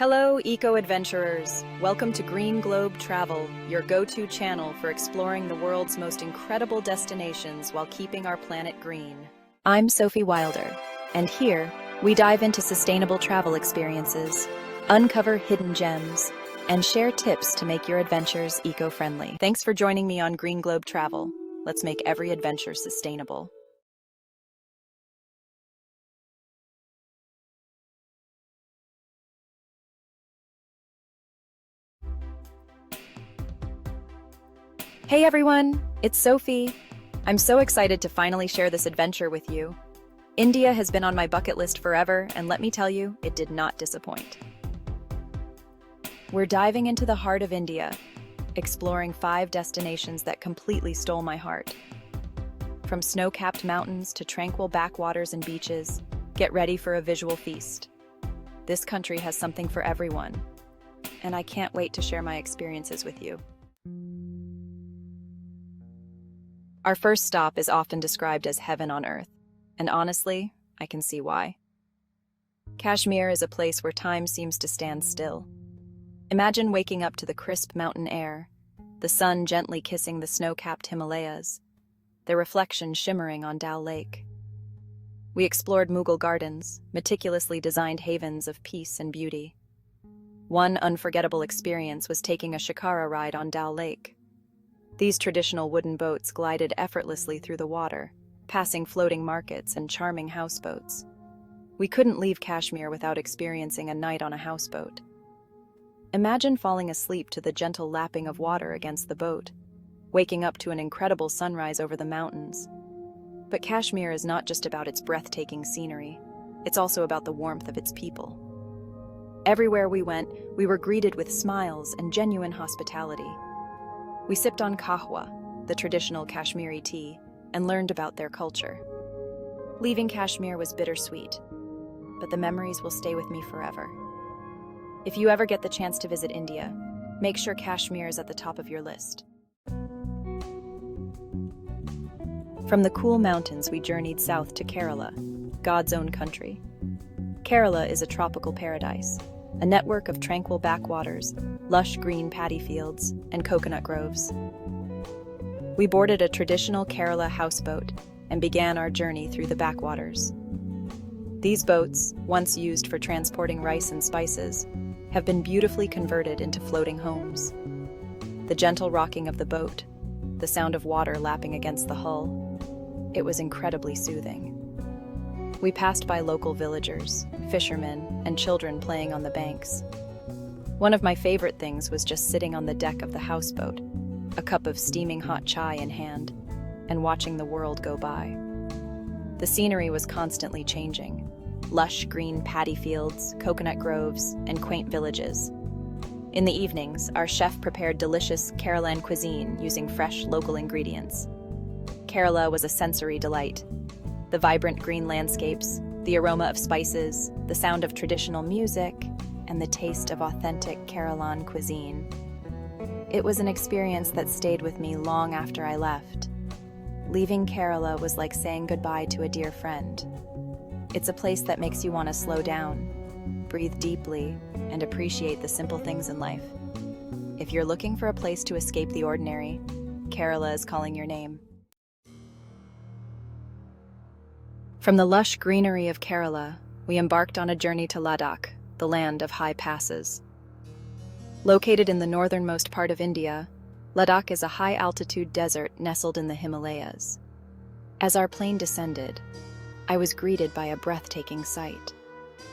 Hello, eco-adventurers! Welcome to Green Globe Travel, your go-to channel for exploring the world's most incredible destinations while keeping our planet green. I'm Sophie Wilder, and here we dive into sustainable travel experiences, uncover hidden gems, and share tips to make your adventures eco-friendly. Thanks for joining me on Green Globe Travel. Let's make every adventure sustainable. Hey everyone, it's Sophie. I'm so excited to finally share this adventure with you. India has been on my bucket list forever, and let me tell you, it did not disappoint. We're diving into the heart of India, exploring 5 destinations that completely stole my heart. From snow-capped mountains to tranquil backwaters and beaches, get ready for a visual feast. This country has something for everyone, and I can't wait to share my experiences with you. Our first stop is often described as heaven on earth, and honestly, I can see why. Kashmir is a place where time seems to stand still. Imagine waking up to the crisp mountain air, the sun gently kissing the snow-capped Himalayas, their reflection shimmering on Dal Lake. We explored Mughal Gardens, meticulously designed havens of peace and beauty. One unforgettable experience was taking a shikara ride on Dal Lake. These traditional wooden boats glided effortlessly through the water, passing floating markets and charming houseboats. We couldn't leave Kashmir without experiencing a night on a houseboat. Imagine falling asleep to the gentle lapping of water against the boat, waking up to an incredible sunrise over the mountains. But Kashmir is not just about its breathtaking scenery, it's also about the warmth of its people. Everywhere we went, we were greeted with smiles and genuine hospitality. We sipped on kahwa, the traditional Kashmiri tea, and learned about their culture. Leaving Kashmir was bittersweet, but the memories will stay with me forever. If you ever get the chance to visit India, make sure Kashmir is at the top of your list. From the cool mountains, we journeyed south to Kerala, God's own country. Kerala is a tropical paradise, a network of tranquil backwaters, lush green paddy fields, and coconut groves. We boarded a traditional Kerala houseboat and began our journey through the backwaters. These boats, once used for transporting rice and spices, have been beautifully converted into floating homes. The gentle rocking of the boat, the sound of water lapping against the hull, it was incredibly soothing. We passed by local villagers, fishermen, and children playing on the banks. One of my favorite things was just sitting on the deck of the houseboat, a cup of steaming hot chai in hand, and watching the world go by. The scenery was constantly changing. Lush green paddy fields, coconut groves, and quaint villages. In the evenings, our chef prepared delicious Keralan cuisine using fresh local ingredients. Kerala was a sensory delight. The vibrant green landscapes, the aroma of spices, the sound of traditional music, and the taste of authentic Keralan cuisine. It was an experience that stayed with me long after I left. Leaving Kerala was like saying goodbye to a dear friend. It's a place that makes you want to slow down, breathe deeply, and appreciate the simple things in life. If you're looking for a place to escape the ordinary, Kerala is calling your name. From the lush greenery of Kerala, we embarked on a journey to Ladakh, the land of high passes. Located in the northernmost part of India, Ladakh is a high-altitude desert nestled in the Himalayas. As our plane descended, I was greeted by a breathtaking sight.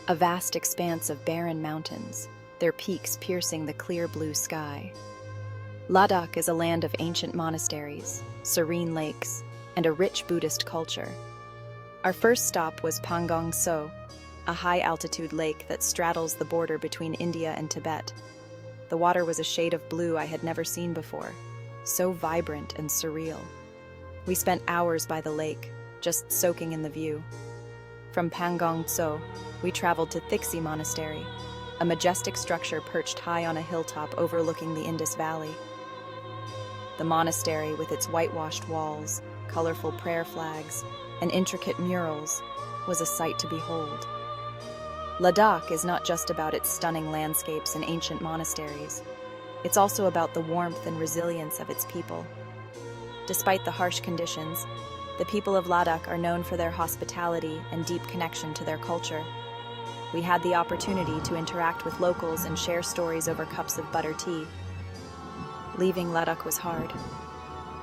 A vast expanse of barren mountains, their peaks piercing the clear blue sky. Ladakh is a land of ancient monasteries, serene lakes, and a rich Buddhist culture. Our first stop was Pangong Lake, a high-altitude lake that straddles the border between India and Tibet. The water was a shade of blue I had never seen before, so vibrant and surreal. We spent hours by the lake, just soaking in the view. From Pangong Lake, we traveled to Thixi Monastery, a majestic structure perched high on a hilltop overlooking the Indus Valley. The monastery, with its whitewashed walls, colorful prayer flags, and intricate murals, was a sight to behold. Ladakh is not just about its stunning landscapes and ancient monasteries. It's also about the warmth and resilience of its people. Despite the harsh conditions, the people of Ladakh are known for their hospitality and deep connection to their culture. We had the opportunity to interact with locals and share stories over cups of butter tea. Leaving Ladakh was hard.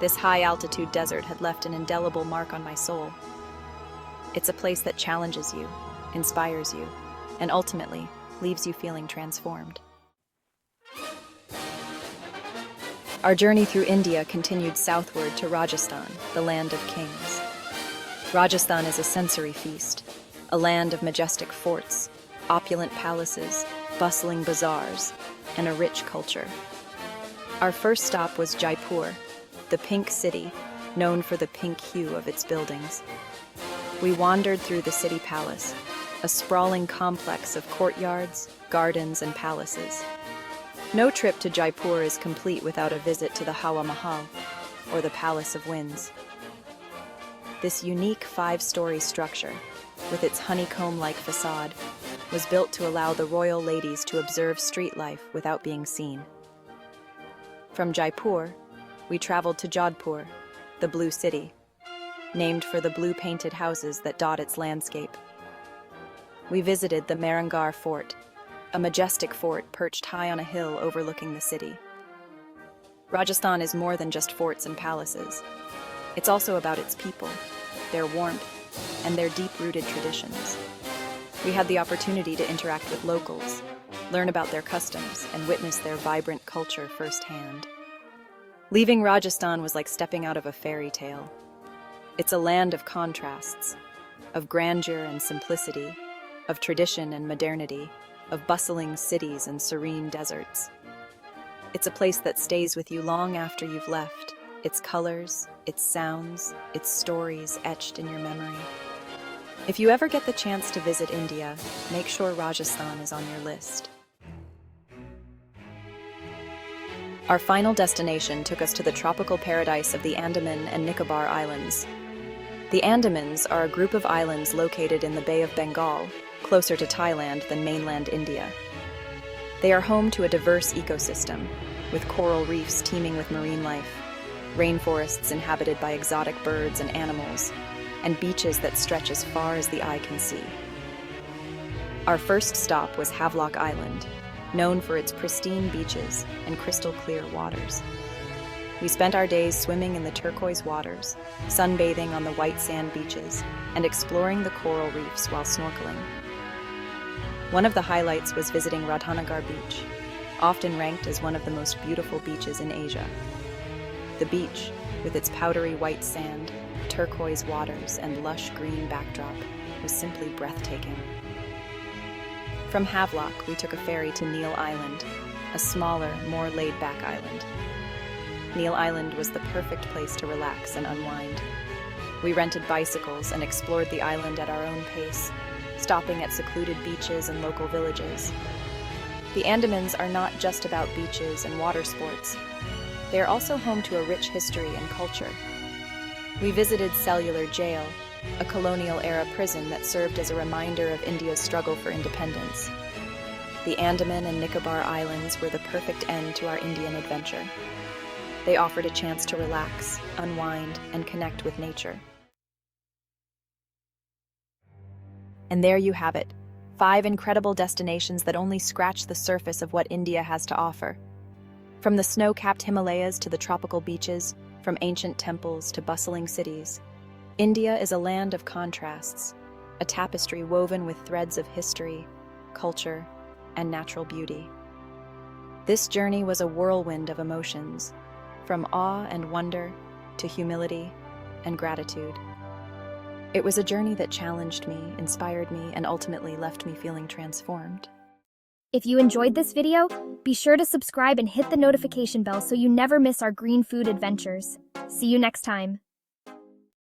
This high-altitude desert had left an indelible mark on my soul. It's a place that challenges you, inspires you, and ultimately leaves you feeling transformed. Our journey through India continued southward to Rajasthan, the land of kings. Rajasthan is a sensory feast, a land of majestic forts, opulent palaces, bustling bazaars, and a rich culture. Our first stop was Jaipur, the pink city, known for the pink hue of its buildings. We wandered through the city palace, a sprawling complex of courtyards, gardens, and palaces. No trip to Jaipur is complete without a visit to the Hawa Mahal, or the Palace of Winds. This unique 5-story structure, with its honeycomb-like facade, was built to allow the royal ladies to observe street life without being seen. From Jaipur, we traveled to Jodhpur, the Blue City, named for the blue-painted houses that dot its landscape. We visited the Mehrangarh Fort, a majestic fort perched high on a hill overlooking the city. Rajasthan is more than just forts and palaces. It's also about its people, their warmth, and their deep-rooted traditions. We had the opportunity to interact with locals, learn about their customs, and witness their vibrant culture firsthand. Leaving Rajasthan was like stepping out of a fairy tale. It's a land of contrasts, of grandeur and simplicity, of tradition and modernity, of bustling cities and serene deserts. It's a place that stays with you long after you've left, its colors, its sounds, its stories etched in your memory. If you ever get the chance to visit India, make sure Rajasthan is on your list. Our final destination took us to the tropical paradise of the Andaman and Nicobar Islands. The Andamans are a group of islands located in the Bay of Bengal, closer to Thailand than mainland India. They are home to a diverse ecosystem, with coral reefs teeming with marine life, rainforests inhabited by exotic birds and animals, and beaches that stretch as far as the eye can see. Our first stop was Havelock Island, known for its pristine beaches and crystal-clear waters. We spent our days swimming in the turquoise waters, sunbathing on the white sand beaches, and exploring the coral reefs while snorkeling. One of the highlights was visiting Radhanagar Beach, often ranked as one of the most beautiful beaches in Asia. The beach, with its powdery white sand, turquoise waters, and lush green backdrop, was simply breathtaking. From Havelock, we took a ferry to Neil Island, a smaller, more laid-back island. Neil Island was the perfect place to relax and unwind. We rented bicycles and explored the island at our own pace, stopping at secluded beaches and local villages. The Andamans are not just about beaches and water sports. They are also home to a rich history and culture. We visited Cellular Jail, a colonial-era prison that served as a reminder of India's struggle for independence. The Andaman and Nicobar Islands were the perfect end to our Indian adventure. They offered a chance to relax, unwind, and connect with nature. And there you have it, 5 incredible destinations that only scratch the surface of what India has to offer. From the snow-capped Himalayas to the tropical beaches, from ancient temples to bustling cities, India is a land of contrasts, a tapestry woven with threads of history, culture, and natural beauty. This journey was a whirlwind of emotions, from awe and wonder to humility and gratitude. It was a journey that challenged me, inspired me, and ultimately left me feeling transformed. If you enjoyed this video, be sure to subscribe and hit the notification bell so you never miss our green food adventures. See you next time.